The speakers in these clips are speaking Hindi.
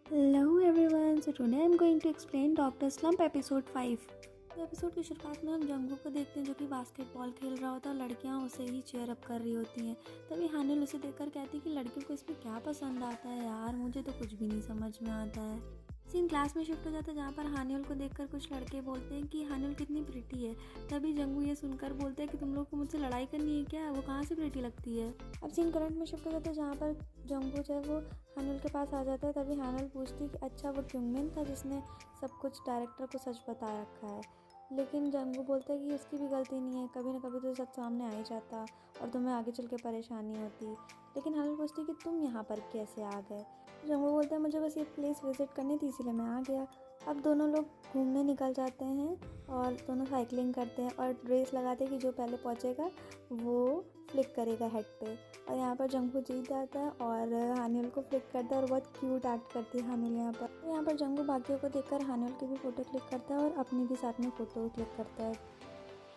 Hello everyone, so today I'm going to explain Dr. Slump episode 5। तो एपिसोड की शुरुआत में हम जंगू को देखते हैं जो कि बास्केटबॉल खेल रहा होता है और लड़कियां उसे ही चेयर अप कर रही होती हैं। तभी हानिल उसे देखकर कहती है कि लड़कियों को इसमें क्या पसंद आता है यार, मुझे तो कुछ भी नहीं समझ में आता है। सीन क्लास में शिफ्ट हो जाता है जहाँ पर हानिल को देखकर कुछ लड़के बोलते हैं कि हानिल कितनी प्रिटी है। तभी जंगू ये सुनकर बोलते हैं कि तुम लोग को मुझसे लड़ाई करनी है क्या, वो कहाँ से प्रिटी लगती है। अब सीन करंट में शिफ्ट हो जाता है जहाँ पर जंगू जो है वो हानिल के पास आ जाता है। तभी हानिल पूछती है कि अच्छा वो क्योंगमिन था जिसने सब कुछ डायरेक्टर को सच बता रखा है, लेकिन जंगू बोलता है कि उसकी भी गलती नहीं है, कभी ना कभी तो सच सामने आ ही जाता और तुम्हें आगे चल के परेशानी होती। लेकिन हानिल पूछती है कि तुम यहाँ पर कैसे आ गए। जंगू बोलता है मुझे बस ये प्लेस विजिट करनी थी इसलिए मैं आ गया। अब दोनों लोग घूमने निकल जाते हैं और दोनों साइकिलिंग करते हैं और रेस लगाते हैं कि जो पहले पहुँचेगा वो फ्लिक करेगा हेड पे। और यहाँ पर जंगू जीत जाता है और हानिल को फ्लिक करता है और बहुत क्यूट एक्ट करती है हानिल यहाँ पर। तो यहाँ पर जंगू बाकियों को देखकर हानिल की भी फ़ोटो क्लिक करता है और अपनी भी साथ में फ़ोटो क्लिक करता है।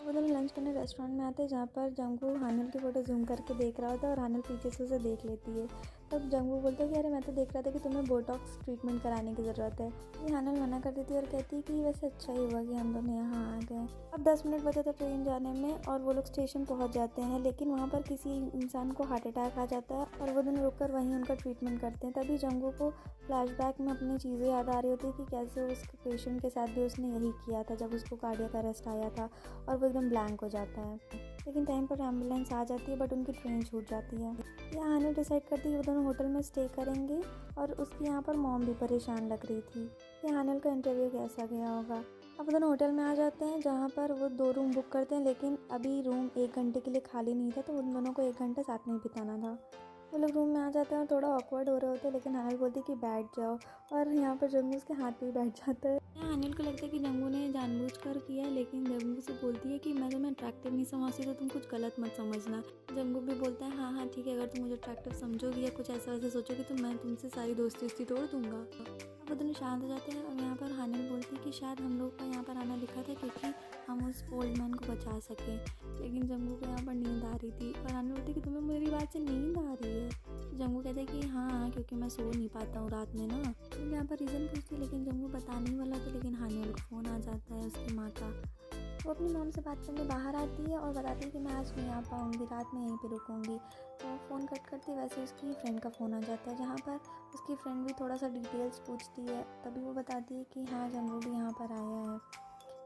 वो दोनों लंच करने रेस्टोरेंट में आते हैं जहाँ पर जंगू हानिल की फ़ोटो जूम करके देख रहा होता है और हानिल पीछे से उसे देख लेती है। तब जंगू बोलता है कि अरे मैं तो देख रहा था कि तुम्हें बोटॉक्स ट्रीटमेंट कराने की ज़रूरत है। ये हानिल मना कर देती है और कहती है कि वैसे अच्छा ही हुआ कि हम दोनों यहाँ आ गए। अब 10 मिनट बचे थे ट्रेन जाने में और वो लोग स्टेशन पहुँच जाते हैं, लेकिन वहाँ पर किसी इंसान को हार्ट अटैक आ जाता है और वो दोनों रुक कर वहीं उनका ट्रीटमेंट करते हैं। तभी जंगू को फ्लैशबैक में अपनी चीज़ें याद आ रही होती है कि कैसे उसके पेशेंट के साथ भी उसने यही किया था जब उसको कार्डियक अरेस्ट आया था, और वो एकदम ब्लैंक हो जाता है। लेकिन टाइम पर एम्बुलेंस आ जाती है बट उनकी ट्रेन छूट जाती है। यहाँ हानिल डिसाइड करती है कि वो दोनों होटल में स्टे करेंगे और उसकी यहाँ पर मॉम भी परेशान लग रही थी कि हानिल का इंटरव्यू कैसा गया होगा। अब वो दोनों होटल में आ जाते हैं जहाँ पर वो 2 रूम बुक करते हैं, लेकिन अभी रूम 1 घंटे के लिए खाली नहीं था, तो उन दोनों को 1 घंटा साथ में ही बिताना था। वो लोग रूम में आ जाते हैं और थोड़ा ऑकवर्ड हो रहे होते हैं, लेकिन हानिल बोलती है कि बैठ जाओ और यहाँ पर जंगू उसके हाथ पे ही बैठ जाता है। यहाँ हानिल को लगता है कि जंगू ने जानबूझकर किया है, लेकिन जंगू से बोलती है कि मैं तुम्हें अट्रैक्टिव नहीं समझती तो तुम कुछ गलत मत समझना। जंगू भी बोलता है हाँ हाँ ठीक है, अगर तुम मुझे अट्रैक्टिव समझोगी या कुछ ऐसा वैसा सोचोगी तो मैं तुमसे सारी दोस्ती तोड़ दूंगा। वो दोनों शांत हो जाते हैं और यहाँ पर हानिल बोलती है कि शायद हम लोग का यहाँ पर आना लिखा था क्योंकि हम उस ओल्ड मैन को बचा सकें। लेकिन जंगू को यहाँ पर नींद आ रही थी और हानिल बोलती है कि तुम्हें मेरी बात से नींद आ रही है। जंगू कहते हैं कि हाँ क्योंकि मैं सो नहीं पाता हूँ रात में ना। तो यहाँ पर रीज़न पूछती है लेकिन जंगू बताने ही वाला था, लेकिन हानिल को फ़ोन आ जाता है उसकी माँ का। वो अपनी मॉम से बात करने बाहर आती है और बताती है कि मैं आज नहीं आ पाऊँगी, रात में यहीं पे रुकूँगी। तो फ़ोन कट करती है, वैसे उसकी फ्रेंड का फ़ोन आ जाता है जहाँ पर उसकी फ्रेंड भी थोड़ा सा डिटेल्स पूछती है। तभी वो बताती है कि हाँ जंगू भी यहाँ पर आया है।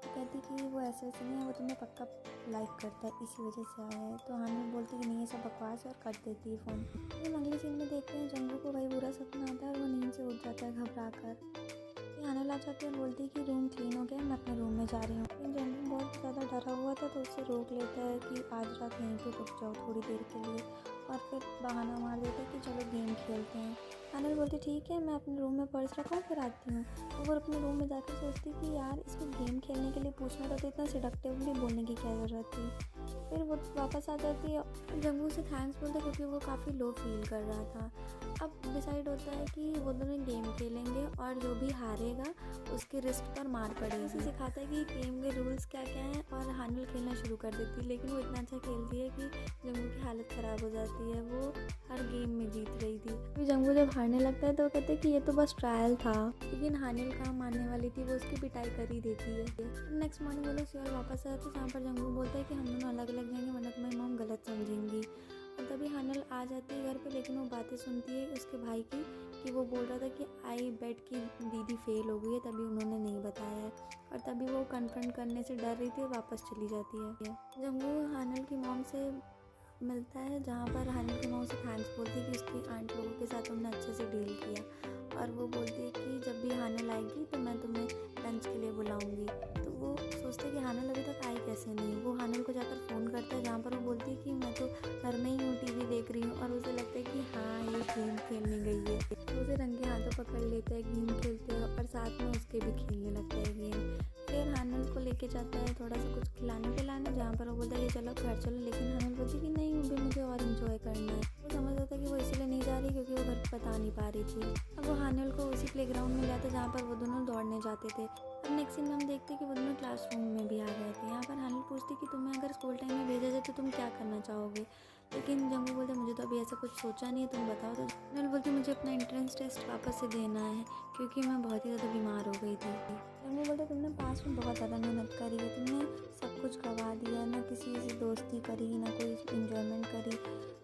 कहती कि वो ऐसे वैसे नहीं है, वो तुम्हें पक्का लाइक करता है इसी वजह से आया है। तो हानिल बोलती कि नहीं ये सब बकवास है और कट देती है फ़ोन। हम अगले सीन में देखते हैं जंगू को भाई बुरा सपना आता है और वो नींद से उठ जाता है घबरा कर। हानिल आ जाती है और बोलती है कि रूम क्लीन हो गया, मैं अपने रूम में जा रही हूँ। लेकिन जंगू बहुत ज़्यादा डरा हुआ था तो उससे रोक लेता है कि आज रात यहीं पे रुक जाओ थोड़ी देर के लिए, और फिर बहाना मार देता है कि चलो गेम खेलते हैं। हानिल बोलती ठीक है मैं अपने रूम में पर्स रखा हूँ फिर आती हूँ। तो वो अपने रूम में जाकर सोचती कि यार इसको गेम खेलने के लिए पूछना था तो इतना सिडक्टिवली बोलने की क्या ज़रूरत थी। फिर वो वापस आ जाती है। जंगू से थैंक्स बोलते क्योंकि वो काफ़ी लो फील कर रहा था। अब डिसाइड होता है कि वो दोनों गेम खेलेंगे और जो भी हारेगा उसके रिस्ट पर मार पड़ेगी। उसे सिखाता है कि गेम के रूल्स क्या क्या हैं और हानिल खेलना शुरू कर देती है, लेकिन वो इतना अच्छा खेलती है कि जंगू की हालत ख़राब हो जाती है। वो हर गेम में जीत रही थी। फिर जंगू जब हारने लगता है तो वो कहते हैं कि ये तो बस ट्रायल था, लेकिन हानिल कहाँ मानने वाली थी, वो उसकी पिटाई कर ही देती है। नेक्स्ट मॉर्निंग वो लोग सियोल वापस आते हैं जहाँ पर जंगू बोलता है कि हम दोनों अलग अलग जाएंगे वरना तुम्हारी मॉम गलत समझेंगी। और तभी हानिल आ जाती है घर पे, लेकिन वो बातें सुनती है उसके भाई की कि वो बोल रहा था कि आई बेट की दीदी फेल हो गई है तभी उन्होंने नहीं बताया है, और तभी वो कन्फ्रंट करने से डर रही थी और वापस चली जाती है। जंगू हानिल की मॉम से मिलता है जहाँ पर हानिल की मॉम से थैंक्स बोलती है कि उसकी आंट लोगों के साथ उन्होंने अच्छे से डील किया, और वो बोलती है कि जब भी हानिल आएगी तो मैं तुम्हें लंच के लिए बुलाऊंगी। तो वो सोचते हैं कि हानिल अभी तक आई कैसे नहीं। वो हानिल को जाकर फ़ोन करता है जहाँ पर वो बोलती है कि मैं तो घर में ही हूँ टीवी देख रही हूँ, और उसे लगता है कि हाँ ये गेम खेलने गई है। तो उसे रंगे हाथों पकड़ लेता है गेम खेलते हुए और साथ में उसके भी खेलने लगता है गेम। फिर हानिल को लेके जाता है थोड़ा सा कुछ खिलाने पिलाने जहाँ पर वो बोलता है कि चलो घर चलो, लेकिन हानिल बोलती है कि नहीं अभी मुझे और इन्जॉय करना है। वो समझ आता है कि वो इसलिए नहीं जा रही क्योंकि वो घर पे बता नहीं पा रही थी। अब वो हानिल को उसी प्लेग्राउंड में लाते जहाँ पर वो दोनों दौड़ने जाते थे। अब नेक्स्ट सीन में हम देखते हैं कि वो दोनों क्लासरूम में भी आ गए थे। यहाँ पर हानिल पूछती कि तुम्हें अगर स्कूल टाइम में भेजा जाए तो तुम क्या करना चाहोगे, लेकिन जंगू बोलते मुझे तो अभी ऐसा कुछ सोचा नहीं है, तुम बताओ। तो हानिल बोलती मुझे अपना एंट्रेंस टेस्ट वापस से देना है क्योंकि मैं बहुत ही ज़्यादा बीमार हो गई थी। जंगू बोलते तुमने पास में बहुत ज़्यादा मेहनत करी है, तुमने सब कुछ गवा दिया, ना किसी से दोस्ती करी ना कोई इंजॉयमेंट करी।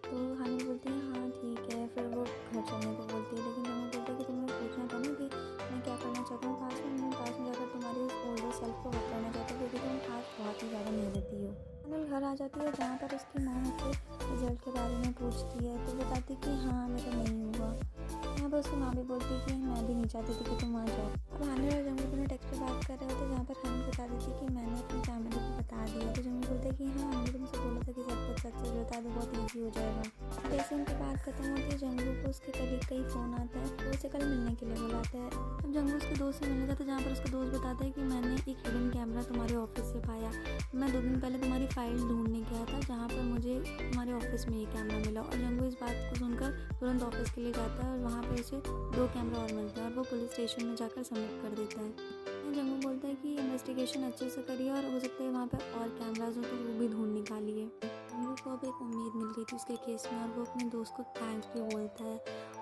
तो हानिल बोलती है हाँ ठीक है, फिर वो घर चलने को बोलती है। लेकिन जंगू बोलता है कि तुम्हें पूछना था ना कि मैं क्या करना चाहता हूँ पास में, मैं पास में जाकर तुम्हारी उस ओल्डर सेल्फ को वर्क करना चाहता हूँ क्योंकि तुम आज बहुत ही ज़्यादा मेहनती हो। हानिल घर आ जाती है जहाँ पर उसकी माँ उससे रिजल्ट के बारे में पूछती है, तो बताती कि हाँ मेरा नहीं हुआ। यहाँ पर उसकी माँ भी बोलती है कि मैं भी नहीं चाहती थी कि तुम आ जाओ। अब हानिल और जंगू दोनों टेक्स्ट पे बात कर रहे होते जहाँ पर हानिल बता देती कि मैंने अपनी फैमिली को बता दिया। तो जंगू बोलते कि हाँ हमने तुमसे बोला था कि सब कुछ सच सच बता दो, बहुत ईजी हो जाएगा। जैसे उनकी बात खत्म होती है जंगू को उसके कलीग का ही फ़ोन आता है, वो उसे कल मिलने के लिए बुलाता है। अब जंगू उसके दोस्त से मिलने जाता है जहाँ पर उसका दोस्त बताता है कि मैंने एक हिडन कैमरा तुम्हारे ऑफिस से पाया, मैं 2 दिन पहले तुम्हारी फाइल ढूंढने गया था जहाँ पर मुझे तुम्हारे ऑफिस में ये कैमरा मिला। और जंगू इस बात को सुनकर तुरंत ऑफिस के लिए जाता है और वहाँ पर उसे 2 कैमरा और मिलता है और वो पुलिस स्टेशन में जाकर सबमिट कर देता है। जंगू बोलता है कि इन्वेस्टिगेशन अच्छे से करिए और हो सकता है वहाँ पर और कैमराज हो तो वो भी ढूंढ निकालिए। जंगू को अब एक उम्मीद मिल गई थी उसके केस में और वो अपने दोस्त को थैंक्स भी बोलता है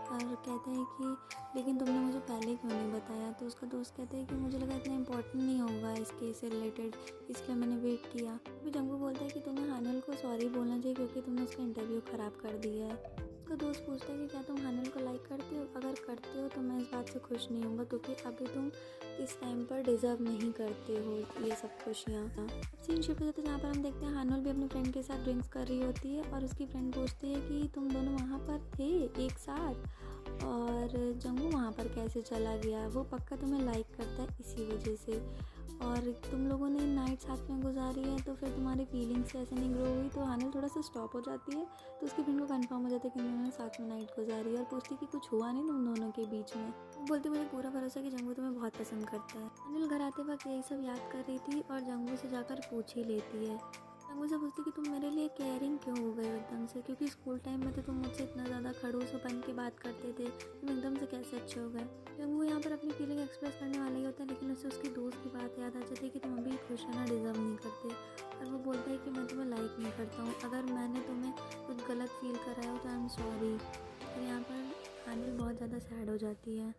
और कहता है कि लेकिन तुमने मुझे पहले क्यों नहीं बताया। तो उसका दोस्त कहता है कि मुझे लगा इतना इंपॉर्टेंट नहीं होगा इस केस से रिलेटेड, इसलिए मैंने वेट किया। फिर जंगू बोलता है कि तुम्हें हानिल को सॉरी बोलना चाहिए क्योंकि तुमने उसका इंटरव्यू ख़राब कर दिया है। उसका दोस्त पूछता है कि क्या तुम हानिल को लाइक करते हो, अगर करते हो तो मैं इस बात से खुश नहीं हूँगा क्योंकि अभी तुम इस टाइम पर डिज़र्व नहीं करते हो ये सब खुशियाँ। अब सीन शिफ्ट हो जाता है जहाँ पर हम देखते हैं हानिल भी अपनी फ्रेंड के साथ ड्रिंक्स कर रही होती है और उसकी फ्रेंड पूछती है कि तुम दोनों वहाँ पर थे एक साथ और जंगू वहाँ पर कैसे चला गया, वो पक्का तुम्हें लाइक करता है इसी वजह से, और तुम लोगों ने नाइट साथ में गुजारी है तो फिर तुम्हारी फीलिंग्स ऐसे नहीं ग्रो हुई। तो हानिल थोड़ा सा स्टॉप हो जाती है तो उसकी फ्रेंड को कंफर्म हो जाता है कि उन्होंने साथ में नाइट गुजारी है और पूछती है कि कुछ हुआ नहीं तुम दोनों के बीच में। बोलती मुझे पूरा भरोसा कि जंगू तुम्हें बहुत पसंद करता है। हानिल घर आते वक्त यही सब याद कर रही थी और जंगू से जाकर पूछ ही लेती है। जंगू से पूछती कि तुम मेरे लिए केयरिंग क्यों हो गए एकदम से, क्योंकि स्कूल टाइम में तो तुम मुझसे इतना ज़्यादा खड़ूस बन के बात करते थे, तुम एकदम से कैसे अच्छे हो गए। जंगू यहाँ पर अपनी फीलिंग एक्सप्रेस करने वाला ही होता है लेकिन उसे उसकी दोस्त की बात याद आ जाती है कि तुम अभी खुश रहना डिज़र्व नहीं करते। और वो बोलता है कि मैं तुम्हें लाइक नहीं करता हूँ, अगर मैंने तुम्हें कुछ गलत फील कराया हो तो आई एम सॉरी। और यहाँ पर हानिल बहुत ज़्यादा सैड हो जाती है।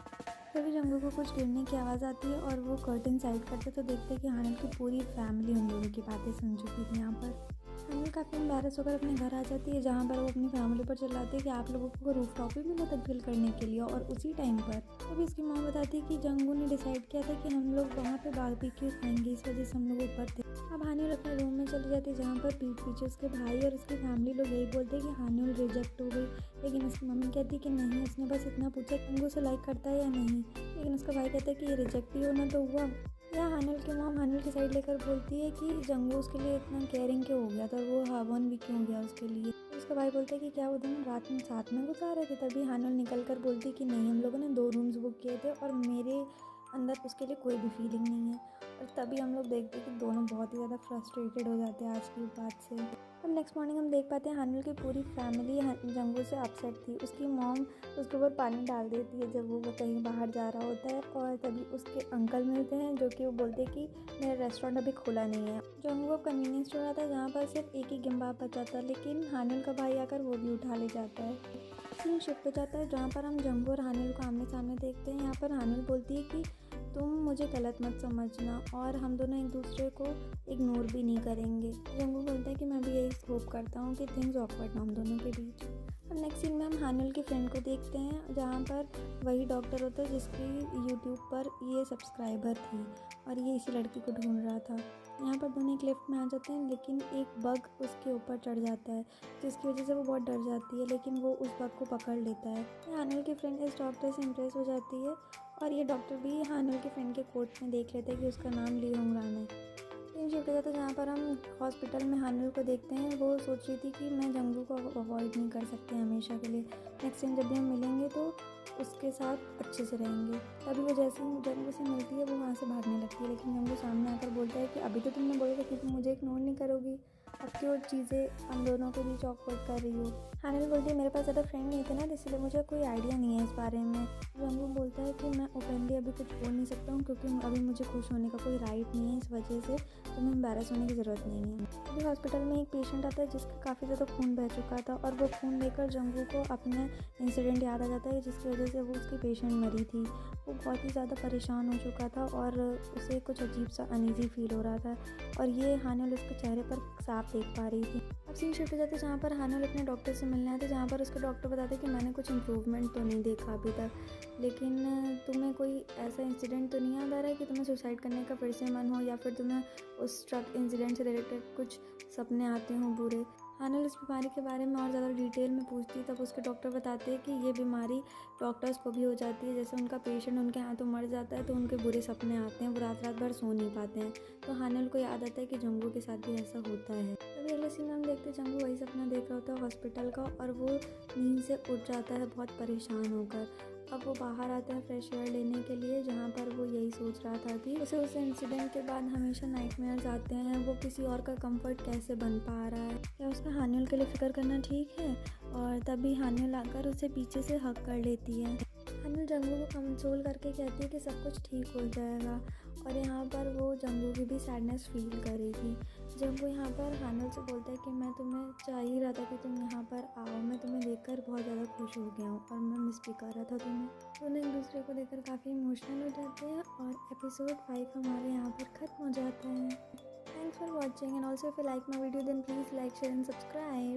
तभी जंगू को कुछ गिरने की आवाज़ आती है और वो कर्टन साइड करते तो देखते हैं कि हानिल की पूरी फैमिली उन लोगों की बातें सुन चुकी थी। यहाँ पर हानिल काफ़ी एम्बैरस होकर अपने घर आ जाती है जहाँ पर वो अपनी फैमिली पर चिल्लाती है कि आप लोगों को रूफ टॉप पे मिला था ग्रिल करने के लिए। और उसी टाइम पर तभी इसकी माँ बताती है कि जंगू ने डिसाइड किया था कि हम लोग वहाँ पे बारबेक्यू खाएंगे, इस वजह से हम लोग ऊपर थे। अब हानिल अपने रूम में चली जाती है जहाँ पर पीठ पीछे उसके भाई और उसकी फैमिली लोग यही बोलते हैं कि हानिल रिजेक्ट हो गई। लेकिन उसकी मम्मी कहती है कि नहीं, उसने बस इतना पूछा जंगू से लाइक करता है या नहीं। लेकिन उसका भाई कहता है कि ये रिजेक्ट ही होना तो हुआ। या हानिल की मॉम हानिल की साइड लेकर बोलती है कि जंगू उसके लिए इतना केयरिंग क्यों हो गया था और वो हवन भी क्यों हो गया उसके लिए। उसका भाई बोलता है कि क्या वो दिन रात में साथ में गुजार रहे थे। तभी हानिल निकल कर बोलती है कि नहीं, हम लोगों ने 2 रूम्स बुक किए थे और मेरे अंदर उसके लिए कोई भी फीलिंग नहीं है। और तभी हम लोग देखते हैं कि दोनों बहुत ही ज़्यादा फ्रस्ट्रेटेड हो जाते हैं आज की बात से। अब नेक्स्ट मॉर्निंग हम देख पाते हैं हानिल की पूरी फैमिली जंगू से अपसेट थी। उसकी मॉम उसके ऊपर पानी डाल देती है जब वो कहीं बाहर जा रहा होता है और तभी उसके अंकल मिलते हैं जो कि वो बोलते हैं कि मेरा रेस्टोरेंट अभी खुला नहीं है। जंगू अब कन्वीनियंस स्टोर आता है जहाँ पर सिर्फ एक ही गिम्बाब बचा था लेकिन हानिल का भाई आकर वो भी उठा ले जाता है। सीन शिफ्ट हो जाता है जहाँ पर हम जंगू और हानिल को आमने सामने देखते हैं। यहाँ पर हानिल बोलती है कि तुम मुझे गलत मत समझना और हम दोनों एक दूसरे को इग्नोर भी नहीं करेंगे। जंगू बोलता है कि मैं भी यही होप करता हूँ कि थिंग्स ऑकवर्ड ना हम दोनों के बीच। और नेक्स्ट सीन में हम हानिल की फ्रेंड को देखते हैं जहाँ पर वही डॉक्टर होता है जिसकी यूट्यूब पर ये सब्सक्राइबर थी और ये इसी लड़की को ढूंढ रहा था। यहाँ पर दोनों एक लिफ्ट में आ जाते हैं लेकिन एक बग उसके ऊपर चढ़ जाता है जिसकी वजह से वो बहुत डर जाती है लेकिन वो उस बग को पकड़ लेता है। हानिल की फ्रेंड इस डॉक्टर से इम्प्रेस हो जाती है और ये डॉक्टर भी हानिल के फ्रेंड के कोट में देख लेते हैं कि उसका नाम ली होंगरान है। सीन शिफ्ट हो जाता है जहाँ पर हम हॉस्पिटल में हानिल को देखते हैं। वो सोच रही थी कि मैं जंगू को अवॉइड नहीं कर सकती हमेशा के लिए, नेक्स्ट टाइम जब भी हम मिलेंगे तो उसके साथ अच्छे से रहेंगे। तभी वो जैसे ही जंगू से मिलती है वो वहाँ से भागने लगती है लेकिन जंगू सामने आकर बोलता है कि अभी तो तुमने बोला था कि तुम मुझे इग्नोर नहीं करोगी, अब क्यों चीज़ें हम दोनों के बीच ऑकवर्ड कर रही हो। हानिल बोलती है मेरे पास ज़्यादा फ्रेंड नहीं थे ना इसलिए मुझे कोई आइडिया नहीं है इस बारे में। जंगू बोलता है कि मैं ओपनली अभी कुछ बोल नहीं सकता हूँ क्योंकि अभी मुझे खुश होने का कोई राइट नहीं है, इस वजह से तुम्हें एम्बैरस होने की ज़रूरत नहीं है। अभी हॉस्पिटल में एक पेशेंट आता है जिसका काफ़ी ज़्यादा खून बह चुका था और वो खून लेकर जंगू को अपना इंसिडेंट याद आ जाता है जिसकी वजह से वो उसकी पेशेंट मरी थी। वो बहुत ही ज़्यादा परेशान हो चुका था और उसे कुछ अजीब सा अनईज़ी फील हो रहा था और ये हानिल उसके चेहरे पर साफ देख पा रही थी। अब सीन शिफ्ट हो जाता है जहाँ पर हानिल अपने डॉक्टर से मिलने आते, जहाँ पर उसके डॉक्टर बताते कि मैंने कुछ इम्प्रूवमेंट तो नहीं देखा अभी तक, लेकिन तुम्हें कोई ऐसा इंसिडेंट तो नहीं याद आ रहा है कि तुम्हें सुसाइड करने का फिर से मन हो या फिर तुम्हें उस ट्रक इंसिडेंट से रिलेटेड कुछ सपने आते हों बुरे। हानिल इस बीमारी के बारे में और ज़्यादा डिटेल में पूछती है, तब उसके डॉक्टर बताते हैं कि ये बीमारी डॉक्टर्स को भी हो जाती है। जैसे उनका पेशेंट उनके हाथों मर जाता है तो उनके बुरे सपने आते हैं, वो रात रात भर सो नहीं पाते हैं। तो हानिल को याद आता है कि जंगू के साथ भी ऐसा होता है। तभी अगले सीन में हम देखते हैं जंगू वही सपना देख रहा होता है हॉस्पिटल का और वो नींद से उठ जाता है बहुत परेशान होकर। अब वो बाहर आता है फ्रेश एयर लेने के लिए, जहाँ पर वो यही सोच रहा था कि उसे उस इंसिडेंट के बाद हमेशा नाइटमेयर्स आते हैं। वो किसी और का कंफर्ट कैसे बन पा रहा है, क्या उसका हानिल के लिए फ़िक्र करना ठीक है। और तभी हानिल आकर उसे पीछे से हक कर लेती है। हानिल जंगू को कंसोल करके कहती है कि सब कुछ ठीक हो जाएगा और यहाँ पर वो जंगू की भी सैडनेस फील कर रही थी। जंगू यहाँ पर हानिल से बोलता है कि मैं तुम्हें चाह ही रहा था कि तुम यहाँ पर आओ, मैं तुम्हें देखकर बहुत ज़्यादा खुश हो गया हूँ और मैं मिस भी कर रहा था तुम्हें। दोनों एक दूसरे को देखकर काफ़ी इमोशनल हो जाते हैं और एपिसोड 5 हमारे यहाँ पर ख़त्म हो जाता है। Thanks for watching, and also if you like my video then please like, share and subscribe.